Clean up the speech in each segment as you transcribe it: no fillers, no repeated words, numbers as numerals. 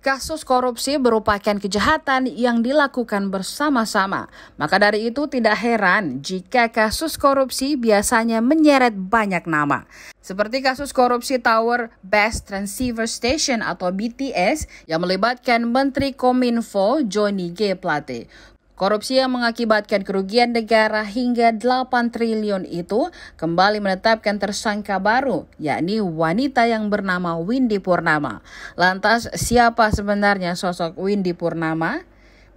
Kasus korupsi merupakan kejahatan yang dilakukan bersama-sama. Maka dari itu tidak heran jika kasus korupsi biasanya menyeret banyak nama. Seperti kasus korupsi Tower Base Transceiver Station atau BTS yang melibatkan Menteri Kominfo Johnny G. Plate. Korupsi yang mengakibatkan kerugian negara hingga 8 triliun itu kembali menetapkan tersangka baru, yakni wanita yang bernama Windy Purnama. Lantas, siapa sebenarnya sosok Windy Purnama?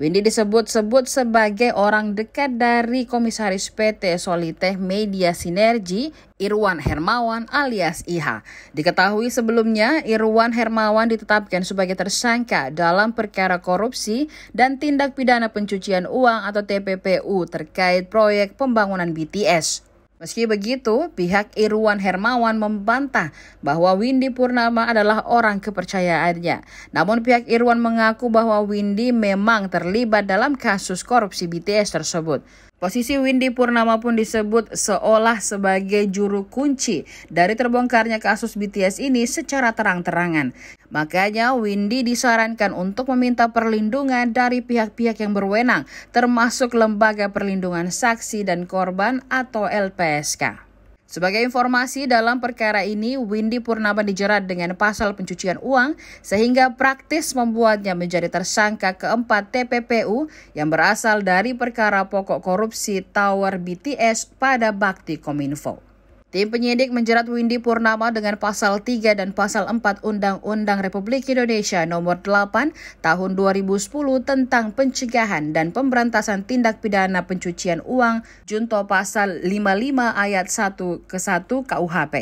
Windy disebut-sebut sebagai orang dekat dari Komisaris PT Solitech Media Sinergi, Irwan Hermawan alias IHA. Diketahui sebelumnya, Irwan Hermawan ditetapkan sebagai tersangka dalam perkara korupsi dan tindak pidana pencucian uang atau TPPU terkait proyek pembangunan BTS. Meski begitu, pihak Irwan Hermawan membantah bahwa Windy Purnama adalah orang kepercayaannya. Namun pihak Irwan mengaku bahwa Windy memang terlibat dalam kasus korupsi BTS tersebut. Posisi Windy Purnama pun disebut seolah sebagai juru kunci dari terbongkarnya kasus BTS ini secara terang-terangan. Makanya Windy disarankan untuk meminta perlindungan dari pihak-pihak yang berwenang, termasuk Lembaga Perlindungan Saksi dan Korban atau LPSK. Sebagai informasi, dalam perkara ini, Windy Purnama dijerat dengan pasal pencucian uang sehingga praktis membuatnya menjadi tersangka keempat TPPU yang berasal dari perkara pokok korupsi Tower BTS pada bakti Kominfo. Tim penyidik menjerat Windy Purnama dengan pasal 3 dan pasal 4 Undang-Undang Republik Indonesia Nomor 8 Tahun 2010 tentang pencegahan dan pemberantasan tindak pidana pencucian uang junto pasal 55 ayat 1 ke 1 KUHP.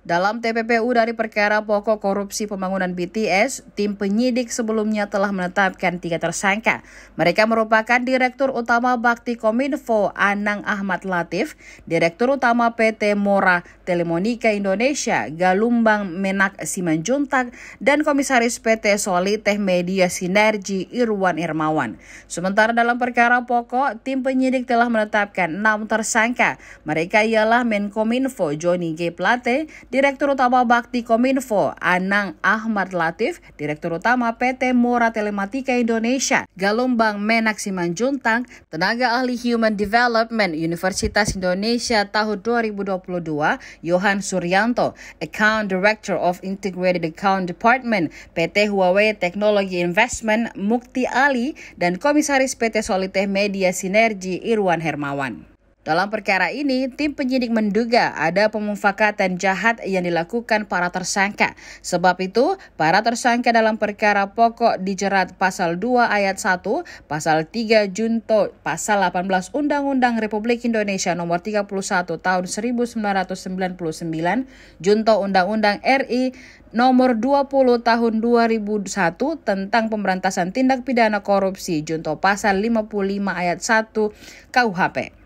Dalam TPPU dari perkara pokok korupsi pembangunan BTS, tim penyidik sebelumnya telah menetapkan 3 tersangka. Mereka merupakan Direktur Utama Bakti Kominfo Anang Ahmad Latif, Direktur Utama PT Mora Telemonika Indonesia Galumbang Menak Simanjuntak, dan Komisaris PT Solitech Media Sinergi Irwan Hermawan. Sementara dalam perkara pokok, tim penyidik telah menetapkan 6 tersangka. Mereka ialah Menkominfo Johnny G. Plate, Direktur Utama Bakti Kominfo Anang Ahmad Latif, Direktur Utama PT Mora Telematika Indonesia Galumbang Menak Simanjuntak, Tenaga Ahli Human Development Universitas Indonesia tahun 2022 Yohan Suryanto, Account Director of Integrated Account Department PT Huawei Technology Investment Mukti Ali, dan Komisaris PT Solitech Media Sinergi Irwan Hermawan. Dalam perkara ini, tim penyidik menduga ada pemufakatan jahat yang dilakukan para tersangka. Sebab itu, para tersangka dalam perkara pokok dijerat pasal 2 ayat 1, pasal 3 junto pasal 18 Undang-Undang Republik Indonesia Nomor 31 Tahun 1999, junto Undang-Undang RI Nomor 20 Tahun 2001 tentang pemberantasan tindak pidana korupsi junto pasal 55 ayat 1 KUHP.